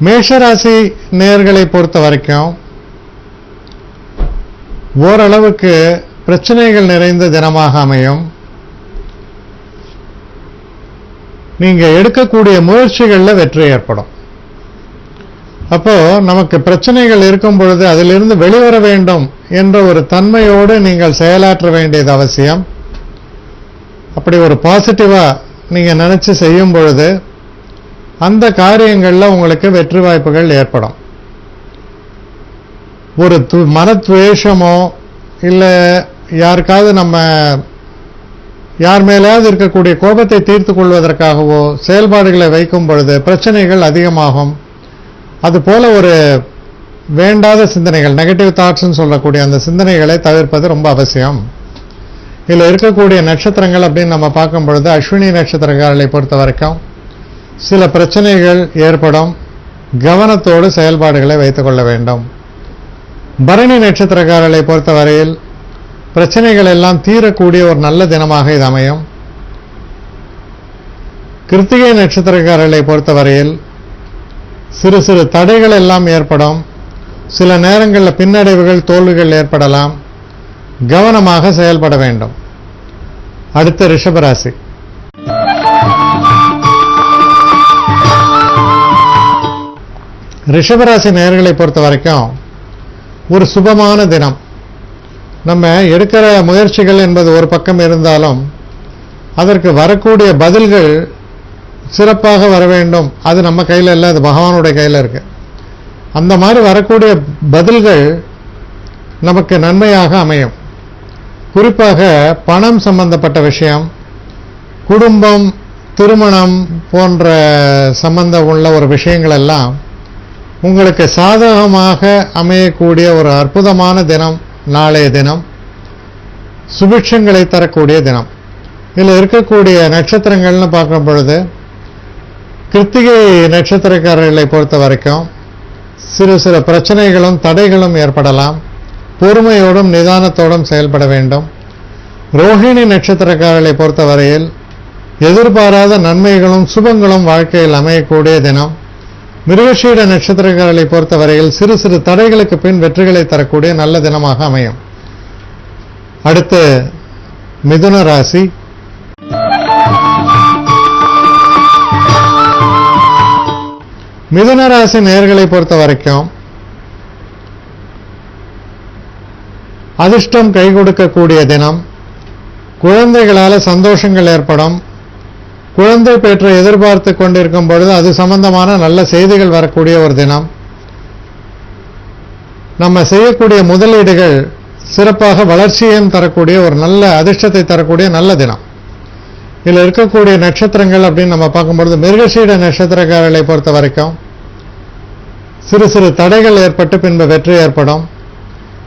மேஷராசி நேயர்களை பொறுத்த வரைக்கும் ஓரளவுக்கு பிரச்சனைகள் நிறைந்த தினமாக அமையும். நீங்க எடுக்கக்கூடிய முயற்சிகளில் வெற்றி ஏற்படும். அப்போ நமக்கு பிரச்சனைகள் இருக்கும் பொழுது அதிலிருந்து வெளிவர வேண்டும் என்ற ஒரு தன்மையோடு நீங்கள் செயலாற்ற வேண்டியது அவசியம். அப்படி ஒரு பாசிட்டிவா நீங்க நினைச்சு செய்யும் பொழுது அந்த காரியங்கள்ல உங்களுக்கு வெற்றி வாய்ப்புகள் ஏற்படும். ஒரு மனத்வேஷமோ இல்லை யாருக்காவது நம்ம யார் மேலாவது இருக்கக்கூடிய கோபத்தை தீர்த்து கொள்வதற்காகவோ செயல்பாடுகளை வைக்கும் பொழுது பிரச்சனைகள் அதிகமாகும். அதுபோல ஒரு வேண்டாத சிந்தனைகள், நெகட்டிவ் தாட்ஸ்ன்னு சொல்லக்கூடிய அந்த சிந்தனைகளை தவிர்ப்பது ரொம்ப அவசியம். இதில் இருக்கக்கூடிய நட்சத்திரங்கள் அப்படின்னு நம்ம பார்க்கும் பொழுது அஸ்வினி நட்சத்திரக்காரர்களை பொறுத்த வரைக்கும் சில பிரச்சனைகள் ஏற்படும். கவனத்தோடு செயல்பாடுகளை வைத்துக் கொள்ள வேண்டும். பரணி நட்சத்திரக்காரர்களை பொறுத்தவரையில் பிரச்சனைகள் எல்லாம் தீரக்கூடிய ஒரு நல்ல தினமாக இது அமையும். கிருத்திகை நட்சத்திரக்காரர்களை பொறுத்தவரையில் சிறு சிறு தடைகள் எல்லாம் ஏற்படும். சில நேரங்களில் பின்னடைவுகள், தோல்விகள் ஏற்படலாம். கவனமாக செயல்பட வேண்டும். அடுத்த ரிஷபராசி. ரிஷபராசி நேயர்களை பொறுத்த வரைக்கும் ஒரு சுபமான தினம். நம்ம எடுக்கிற முயற்சிகள் என்பது ஒரு பக்கம் இருந்தாலும் அதற்கு வரக்கூடிய பதில்கள் சிறப்பாக வர வேண்டும். அது நம்ம கையில் இல்லை, அது பகவானுடைய கையில் இருக்கு. அந்த மாதிரி வரக்கூடிய பதில்கள் நமக்கு நன்மையாக அமையும். குறிப்பாக பணம் சம்பந்தப்பட்ட விஷயம், குடும்பம், திருமணம் போன்ற சம்பந்தம் உள்ள ஒரு விஷயங்கள் எல்லாம் உங்களுக்கு சாதகமாக அமையக்கூடிய ஒரு அற்புதமான தினம் நாளைய தினம். சுபிட்சங்களை தரக்கூடிய தினம். இதில் இருக்கக்கூடிய நட்சத்திரங்கள்னு பார்க்கும் பொழுது கிருத்திகை நட்சத்திரக்காரர்களை பொறுத்த வரைக்கும் சிறு சிறு பிரச்சனைகளும் தடைகளும் ஏற்படலாம். பொறுமையோடும் நிதானத்தோடும் செயல்பட வேண்டும். ரோஹிணி நட்சத்திரக்காரர்களை பொறுத்தவரையில் எதிர்பாராத நன்மைகளும் சுபங்களும் வாழ்க்கையில் அமையக்கூடிய தினம். மிருகஷீட நட்சத்திரக்காரர்களை பொறுத்தவரையில் சிறு சிறு தடைகளுக்கு பின் வெற்றிகளை தரக்கூடிய நல்ல தினமாக அமையும். அடுத்து மிதுன ராசி. மிதுன ராசி நேயர்களை பொறுத்த வரைக்கும் அதிர்ஷ்டம் கை கொடுக்கக்கூடிய தினம். குழந்தைகளால் சந்தோஷங்கள் ஏற்படும். குழந்தை பெற்ற எதிர்பார்த்து கொண்டிருக்கும் பொழுது அது சம்பந்தமான நல்ல செய்திகள் வரக்கூடிய ஒரு தினம். நம்ம செய்யக்கூடிய முதலீடுகள் சிறப்பாக வளர்ச்சியையும் தரக்கூடிய ஒரு நல்ல அதிர்ஷ்டத்தை தரக்கூடிய நல்ல தினம். இதில் இருக்கக்கூடிய நட்சத்திரங்கள் அப்படின்னு நம்ம பார்க்கும்பொழுது மிருகஷீட நட்சத்திரக்காரர்களை பொறுத்த வரைக்கும் சிறு சிறு தடைகள் ஏற்பட்டு பின்பு வெற்றி ஏற்படும்.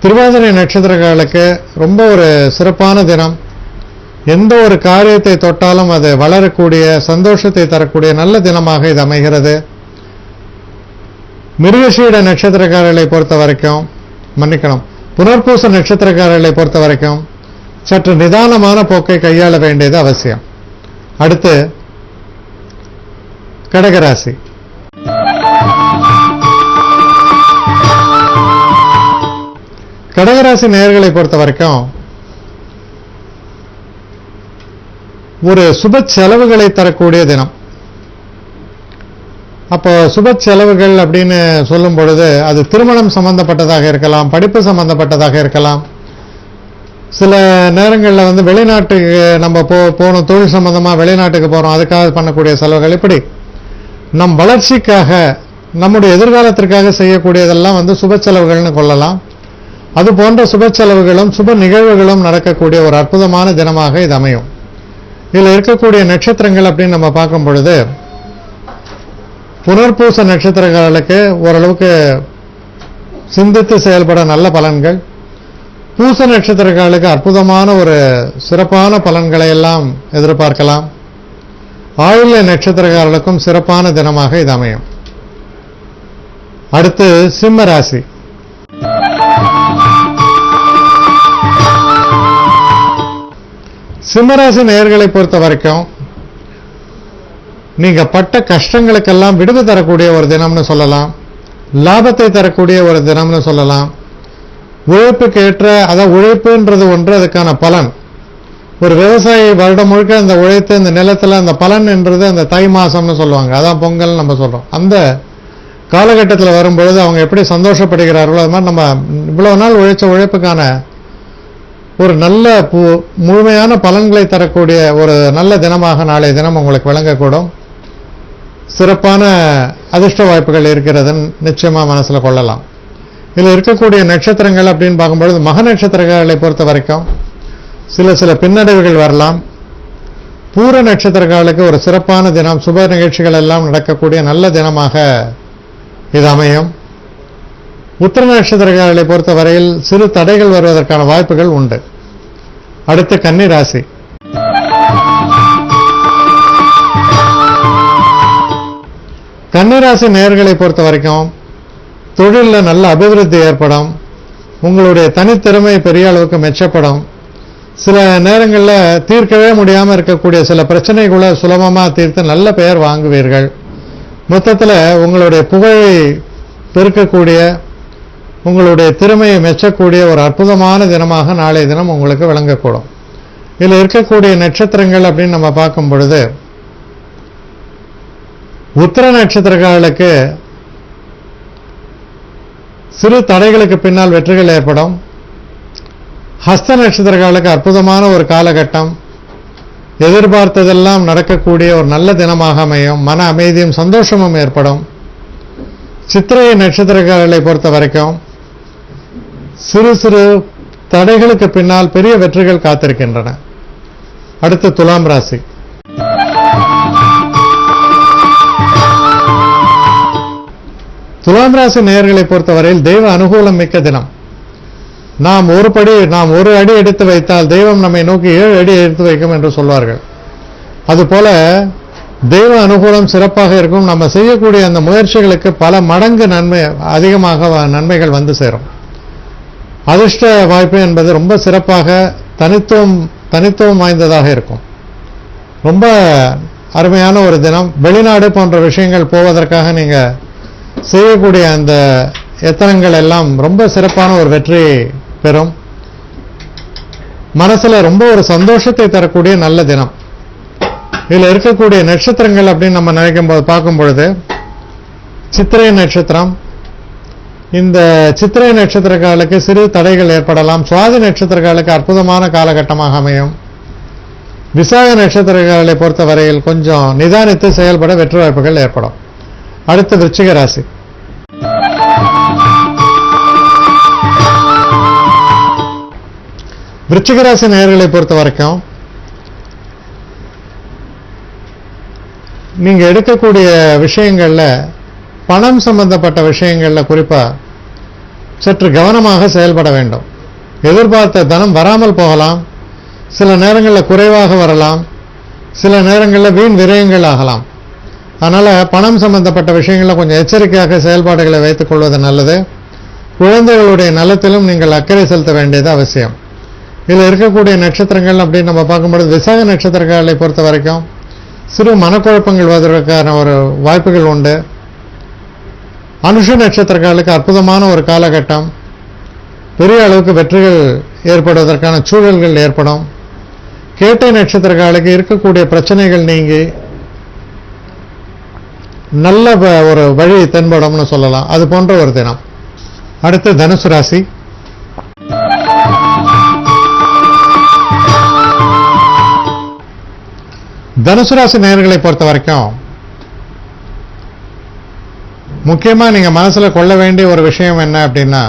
திருவாதிரை நட்சத்திரக்காரர்களுக்கு ரொம்ப ஒரு சிறப்பான தினம். எந்த ஒரு காரியத்தை தொட்டாலும் அது வளரக்கூடிய, சந்தோஷத்தை தரக்கூடிய நல்ல தினமாக இது அமைகிறது. மிருகஷீட நட்சத்திரக்காரர்களை பொறுத்த வரைக்கும் புனர்பூச நட்சத்திரக்காரர்களை பொறுத்த வரைக்கும் சற்று நிதானமான போக்கை கையாள வேண்டியது அவசியம். அடுத்து கடகராசி. கடகராசி நேயர்களை பொறுத்த வரைக்கும் ஒரு சுப செலவுகளை தரக்கூடிய தினம். அப்போ சுப செலவுகள் அப்படின்னு சொல்லும் பொழுது அது திருமணம் சம்பந்தப்பட்டதாக இருக்கலாம், படிப்பு சம்பந்தப்பட்டதாக இருக்கலாம். சில நேரங்களில் வெளிநாட்டுக்கு நம்ம போகணும், தொழில் சம்பந்தமாக வெளிநாட்டுக்கு போகிறோம், அதுக்காக பண்ணக்கூடிய செலவுகள். இப்படி நம் வளர்ச்சிக்காக, நம்முடைய எதிர்காலத்திற்காக செய்யக்கூடியதெல்லாம் சுப செலவுகள்னு கொள்ளலாம். அது போன்ற சுப செலவுகளும் சுப நிகழ்வுகளும் நடக்கக்கூடிய ஒரு அற்புதமான தினமாக இது அமையும். இதில் இருக்கக்கூடிய நட்சத்திரங்கள் அப்படின்னு நம்ம பார்க்கும் பொழுது புனர்பூச நட்சத்திரங்களுக்கு ஓரளவுக்கு சிந்தித்து செயல்பட நல்ல பலன்கள். பூச நட்சத்திரங்களுக்கு அற்புதமான ஒரு சிறப்பான பலன்களை எல்லாம் எதிர்பார்க்கலாம். ஆயுள்ய நட்சத்திரக்காரர்களுக்கும் சிறப்பான தினமாக இது அமையும். அடுத்து சிம்ம ராசி. சிம்மராசி நேயர்களை பொறுத்த வரைக்கும் நீங்க பட்ட கஷ்டங்களுக்கெல்லாம் விடுவு தரக்கூடிய ஒரு தினம்னு சொல்லலாம், லாபத்தை தரக்கூடிய ஒரு தினம்னு சொல்லலாம். உழைப்புக்கு ஏற்ற, அதாவது உழைப்புன்றது ஒன்று, அதுக்கான பலன். ஒரு விவசாயி வருடம் முழுக்க அந்த உழைத்து இந்த நிலத்தில் அந்த பலன் என்றது அந்த தை மாசம்னு சொல்லுவாங்க, அதான் பொங்கல் நம்ம சொல்றோம். அந்த காலகட்டத்தில் வரும்பொழுது அவங்க எப்படி சந்தோஷப்படுகிறார்களோ அது மாதிரி நம்ம இவ்வளவு நாள் உழைச்ச உழைப்புக்கான ஒரு நல்ல முழுமையான பலன்களை தரக்கூடிய ஒரு நல்ல தினமாக நாளைய தினம் உங்களுக்கு விளங்கக்கூடும். சிறப்பான அதிர்ஷ்ட வாய்ப்புகள் இருக்கிறதுன்னு நிச்சயமா மனசுல கொள்ளலாம். இதில் இருக்கக்கூடிய நட்சத்திரங்கள் அப்படின்னு பார்க்கும்பொழுது மக நட்சத்திரங்களை பொறுத்த வரைக்கும் சில பின்னடைவுகள் வரலாம். பூர நட்சத்திரங்களுக்கு ஒரு சிறப்பான தினம், சுப நிகழ்ச்சிகள் எல்லாம் நடக்கக்கூடிய நல்ல தினமாக இது அமையும். உத்திர நட்சத்திரங்களை பொறுத்த வரையில் சிறு தடைகள் வருவதற்கான வாய்ப்புகள் உண்டு. அடுத்து கன்னி ராசி. கன்னி ராசி நேயர்களை பொறுத்த வரைக்கும் தொழிலில் நல்ல அபிவிருத்தி ஏற்படும். உங்களுடைய தனித்திறமை பெரிய அளவுக்கு மெச்சப்படும். சில நேரங்களில் தீர்க்கவே முடியாமல் இருக்கக்கூடிய சில பிரச்சனைகளை சுலபமாக தீர்த்து நல்ல பெயர் வாங்குவீர்கள். மொத்தத்தில் உங்களுடைய புகழை பெருக்கக்கூடிய, உங்களுடைய திறமையை மெச்சக்கூடிய ஒரு அற்புதமான தினமாக நாளைய தினம் உங்களுக்கு விளங்கக்கூடும். இதில் இருக்கக்கூடிய நட்சத்திரங்கள் அப்படின்னு நம்ம பார்க்கும் பொழுது உத்திர நட்சத்திரங்களுக்கு சிறு தடைகளுக்கு பின்னால் வெற்றிகள் ஏற்படும். ஹஸ்த நட்சத்திரங்களுக்கு அற்புதமான ஒரு காலகட்டம், எதிர்பார்த்ததெல்லாம் நடக்கக்கூடிய ஒரு நல்ல தினமாக அமையும். மன அமைதியும் சந்தோஷமும் ஏற்படும். சித்திரை நட்சத்திரங்களை பொறுத்த வரைக்கும் சிறு சிறு தடைகளுக்கு பின்னால் பெரிய வெற்றிகள் காத்திருக்கின்றன. அடுத்து துலாம் ராசி. துலாம் ராசி நேயர்களை பொறுத்தவரையில் தெய்வ அனுகூலம் மிக்க தினம். நாம் ஒரு அடி எடுத்து வைத்தால் தெய்வம் நம்மை நோக்கி 7 அடி எடுத்து வைக்கும் என்று சொல்வார்கள். அதுபோல தெய்வ அனுகூலம் சிறப்பாக இருக்கும். நம்ம செய்யக்கூடிய அந்த முயற்சிகளுக்கு பல மடங்கு அதிகமாக நன்மைகள் வந்து சேரும். அதிர்ஷ்ட வாய்ப்பு என்பது ரொம்ப சிறப்பாக தனித்துவம் வாய்ந்ததாக இருக்கும். ரொம்ப அருமையான ஒரு தினம். வெளிநாடு போன்ற விஷயங்கள் போவதற்காக நீங்க செய்யக்கூடிய அந்த எத்தனங்கள் எல்லாம் ரொம்ப சிறப்பான ஒரு வெற்றி பெறும். மனசுல ரொம்ப ஒரு சந்தோஷத்தை தரக்கூடிய நல்ல தினம். இதுல இருக்கக்கூடிய நட்சத்திரங்கள் அப்படின்னு நம்ம பார்க்கும் பொழுது சித்திரை நட்சத்திரம். இந்த சித்திரை நட்சத்திரங்களுக்கு சிறு தடைகள் ஏற்படலாம். சுவாதி நட்சத்திரங்களுக்கு அற்புதமான காலகட்டமாக அமையும். விசாக நட்சத்திரங்களை பொறுத்த வரையில் கொஞ்சம் நிதானித்து செயல்பட வெற்றி வாய்ப்புகள் ஏற்படும். அடுத்து விருச்சிக ராசி. விருச்சிக ராசி நேயர்களை பொறுத்த வரைக்கும் நீங்க எடுக்கக்கூடிய விஷயங்கள்ல பணம் சம்பந்தப்பட்ட விஷயங்கள்ல குறிப்பா சற்று கவனமாக செயல்பட வேண்டும். எதிர்பார்த்த தனம் வராமல் போகலாம். சில நேரங்களில் குறைவாக வரலாம். சில நேரங்களில் வீண் விரயங்கள் ஆகலாம். அதனால பணம் சம்பந்தப்பட்ட விஷயங்களில் கொஞ்சம் எச்சரிக்கையாக செயல்பாடுகளை வைத்துக் கொள்வது நல்லது. குழந்தைகளுடைய நலத்திலும் நீங்கள் அக்கறை செலுத்த வேண்டியது அவசியம். இதில் இருக்கக்கூடிய நட்சத்திரங்கள் அப்படின்னு நம்ம பார்க்கும்போது விசாக நட்சத்திரங்களை பொறுத்த வரைக்கும் சிறு மனக்குழப்பங்கள் வருவதற்கான ஒரு வாய்ப்புகள் உண்டு. அனுஷ நட்சத்திரங்களுக்கு அற்புதமான ஒரு காலகட்டம். பெரிய அளவுக்கு வெற்றிகள் ஏற்படுவதற்கான சூழல்கள் ஏற்படும். கேட்டை நட்சத்திரங்களுக்கு இருக்கக்கூடிய பிரச்சனைகள் நீங்கி நல்ல ஒரு வழி தென்படும்னு சொல்லலாம். அது போன்ற ஒரு தினம். அடுத்து தனுசு ராசி. தனுசு ராசி நேயர்களை பொறுத்த வரைக்கும் முக்கியமா நீங்க மனசுல கொள்ள வேண்டிய ஒரு விஷயம் என்ன அப்படின்னா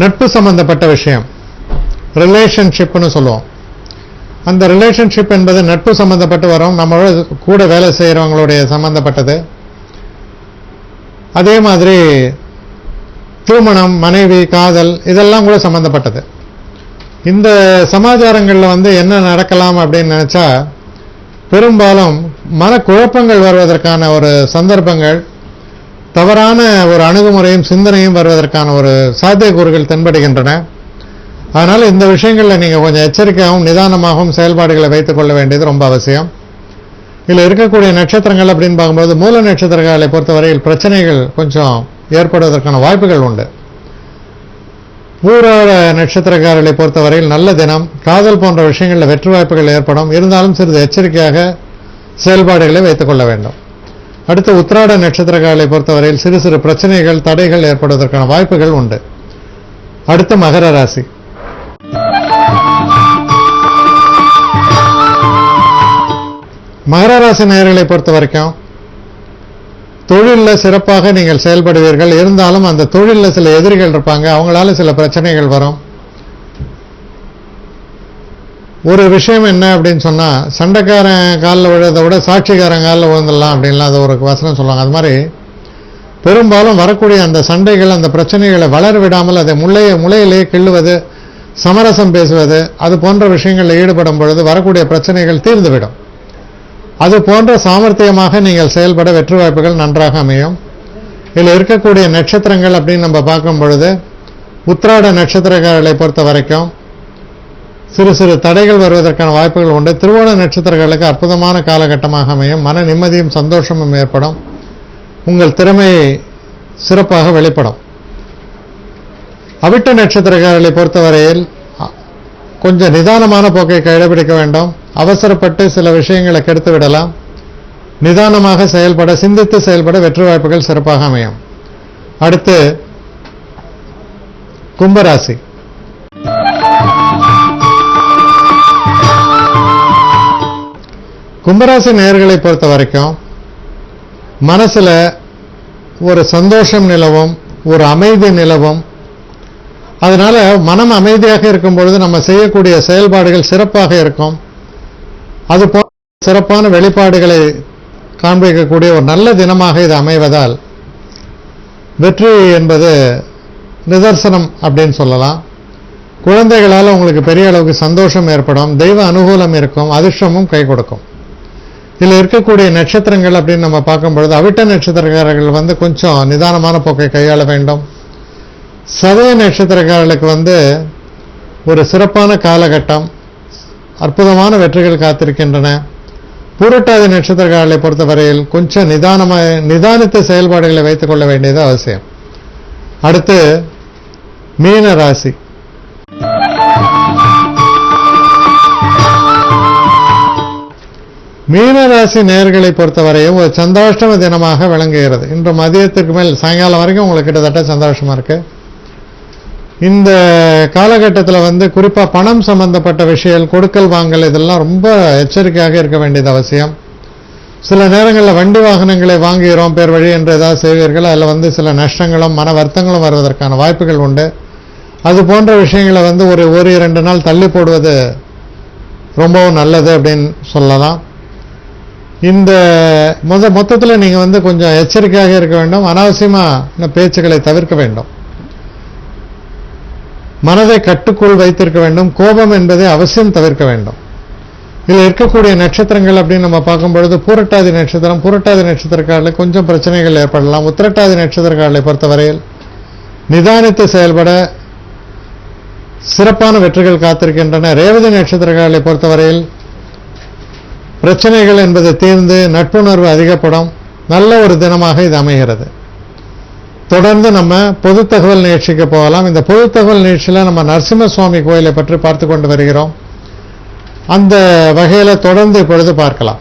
நட்பு சம்பந்தப்பட்ட விஷயம், ரிலேஷன்ஷிப்னு சொல்லுவோம். அந்த ரிலேஷன்ஷிப் என்பது நட்பு சம்பந்தப்பட்டு வரும். நம்மளோட கூட வேலை செய்யறவங்களுடைய சம்பந்தப்பட்டது. அதே மாதிரி திருமணம், மனைவி, காதல் இதெல்லாம் கூட சம்பந்தப்பட்டது. இந்த சமாச்சாரங்கள்ல என்ன நடக்கலாம் அப்படின்னு நினைச்சா பெரும்பாலும் மனக்குழப்பங்கள் வருவதற்கான ஒரு சந்தர்ப்பங்கள், தவறான ஒரு அணுகுமுறையும் சிந்தனையும் வருவதற்கான ஒரு சாத்தியக்கூறுகள் தென்படுகின்றன. அதனால இந்த விஷயங்கள்ல நீங்க கொஞ்சம் எச்சரிக்கையாகவும் நிதானமாகவும் செயல்பாடுகளை வைத்துக் கொள்ள வேண்டியது ரொம்ப அவசியம். இதில் இருக்கக்கூடிய நட்சத்திரங்கள் அப்படின்னு பார்க்கும்போது மூல நட்சத்திரங்களை பொறுத்தவரையில் பிரச்சனைகள் கொஞ்சம் ஏற்படுவதற்கான வாய்ப்புகள் உண்டு. பூராட நட்சத்திரக்காரர்களை பொறுத்தவரையில் நல்ல தினம், காதல் போன்ற விஷயங்களில் வெற்றி வாய்ப்புகள் ஏற்படும். இருந்தாலும் சிறிது எச்சரிக்கையாக செயல்பாடுகளை வைத்துக் கொள்ள வேண்டும். அடுத்து உத்திராட நட்சத்திரக்காரர்களை பொறுத்தவரையில் சிறு சிறு பிரச்சனைகள், தடைகள் ஏற்படுவதற்கான வாய்ப்புகள் உண்டு. அடுத்து மகர ராசி. மகர ராசி நேயர்களை பொறுத்த வரைக்கும் தொழிலில் சிறப்பாக நீங்கள் செயல்படுவீர்கள். இருந்தாலும் அந்த தொழிலில் சில எதிரிகள் இருப்பாங்க, அவங்களால சில பிரச்சனைகள் வரும். ஒரு விஷயம் என்ன அப்படின்னு சொன்னா, சண்டைக்காரன் காலில் விழுறதை விட சாட்சிக்காரன் காலில் விழுந்துடலாம் அப்படின்லாம் அது ஒரு வசனம் சொல்லுவாங்க. அது மாதிரி பெரும்பாலும் வரக்கூடிய அந்த சண்டைகள், அந்த பிரச்சனைகளை வளர விடாமல் அதை முளையிலேயே கிள்ளுவது, சமரசம் பேசுவது, அது போன்ற விஷயங்களில் ஈடுபடும் பொழுது வரக்கூடிய பிரச்சனைகள் தீர்ந்துவிடும். அது போன்ற சாமர்த்தியமாக நீங்கள் செயல்பட வெற்றி வாய்ப்புகள் நன்றாக அமையும். இதில் இருக்கக்கூடிய நட்சத்திரங்கள் அப்படின்னு நம்ம பார்க்கும் பொழுது உத்திராட நட்சத்திரக்காரர்களை பொறுத்த வரைக்கும் சிறு சிறு தடைகள் வருவதற்கான வாய்ப்புகள் உண்டு. திருவோண நட்சத்திரங்களுக்கு அற்புதமான காலகட்டமாக அமையும். மன நிம்மதியும் சந்தோஷமும் ஏற்படும். உங்கள் திறமை சிறப்பாக வெளிப்படும். அவிட்ட நட்சத்திரக்காரர்களை பொறுத்தவரையில் கொஞ்சம் நிதானமான போக்கை கடைபிடிக்க வேண்டும். அவசரப்பட்டு சில விஷயங்களை கெடுத்து விடலாம். நிதானமாக செயல்பட, சிந்தித்து செயல்பட வெற்றி வாய்ப்புகள் சிறப்பாக அமையும். அடுத்து கும்பராசி. கும்பராசி நேயர்களை பொறுத்த வரைக்கும் மனசுல ஒரு சந்தோஷம் நிலவும், ஒரு அமைதி நிலவும். அதனால மனம் அமைதியாக இருக்கும் பொழுது நம்ம செய்யக்கூடிய செயல்பாடுகள் சிறப்பாக இருக்கும். அது போன்ற சிறப்பான வெளிப்பாடுகளை காண்பிக்கக்கூடிய ஒரு நல்ல தினமாக இது அமைவதால் வெற்றி என்பது நிதர்சனம் அப்படின்னு சொல்லலாம். குழந்தைகளால் உங்களுக்கு பெரிய அளவுக்கு சந்தோஷம் ஏற்படும். தெய்வ அனுகூலம் இருக்கும். அதிர்ஷ்டமும் கை கொடுக்கும். இதில் இருக்கக்கூடிய நட்சத்திரங்கள் அப்படின்னு நம்ம பார்க்கும் பொழுது அவிட்ட நட்சத்திரக்காரர்கள் கொஞ்சம் நிதானமான போக்கை கையாள வேண்டும். சதய நட்சத்திரக்காரர்களுக்கு ஒரு சிறப்பான காலகட்டம், அற்புதமான வெற்றிகள் காத்திருக்கின்றன. பூரட்டாதி நட்சத்திரக்காரர்களை பொறுத்தவரையில் கொஞ்சம் நிதானித்த செயல்பாடுகளை வைத்துக் கொள்ள வேண்டியது அவசியம். அடுத்து மீன ராசி. மீனராசி நேயர்களை பொறுத்தவரையும் ஒரு சந்தோஷம தினமாக விளங்குகிறது. இன்று மதியத்துக்கு மேல் சாயங்காலம் வரைக்கும் உங்களுக்கு கிட்டத்தட்ட சந்தோஷமா இருக்கு. இந்த காலகட்டத்தில் குறிப்பா பணம் சம்பந்தப்பட்ட விஷயம், கொடுக்கல் வாங்கல், இதெல்லாம் ரொம்ப எச்சரிக்கையாக இருக்க வேண்டியது அவசியம். சில நேரங்களில் வண்டி வாகனங்களை வாங்குகிறோம் பேர் வழி என்று ஏதாவது செய்வீர்கள். அதில் சில நஷ்டங்களும் மன வருத்தங்களும் வருவதற்கான வாய்ப்புகள் உண்டு. அது போன்ற விஷயங்களை ஒரு 2 நாள் தள்ளி போடுவது ரொம்பவும் நல்லது அப்படின்னு சொல்லலாம். இந்த மொத்தத்தில் நீங்க கொஞ்சம் எச்சரிக்கையாக இருக்க வேண்டும். அனாவசியமான பேச்சுக்களை தவிர்க்க வேண்டும். மனதை கட்டுக்குள் வைத்திருக்க வேண்டும். கோபம் என்பதை அவசியம் தவிர்க்க வேண்டும். இதில் இருக்கக்கூடிய நட்சத்திரங்கள் அப்படின்னு நம்ம பார்க்கும் பொழுது பூரட்டாதி நட்சத்திரம், பூரட்டாதி நட்சத்திரக்காரர்களுக்கு கொஞ்சம் பிரச்சனைகள் ஏற்படலாம். உத்திரட்டாதி நட்சத்திரக்காரர்களை பொறுத்தவரையில் நிதானித்து செயல்பட சிறப்பான வெற்றிகள் காத்திருக்கின்றன. ரேவதி நட்சத்திரக்காரர்களை பொறுத்தவரையில் பிரச்சனைகள் என்பது தீர்ந்து நட்புணர்வு அதிகப்படும். நல்ல ஒரு தினமாக இது அமைகிறது. தொடர்ந்து நம்ம பொது தகவல் நிகழ்ச்சிக்கு போகலாம். இந்த பொது தகவல் நிகழ்ச்சியில் நம்ம நரசிம்ம சுவாமி கோயிலை பற்றி பார்த்து கொண்டு வருகிறோம். அந்த வகையில் தொடர்ந்து இப்பொழுது பார்க்கலாம்.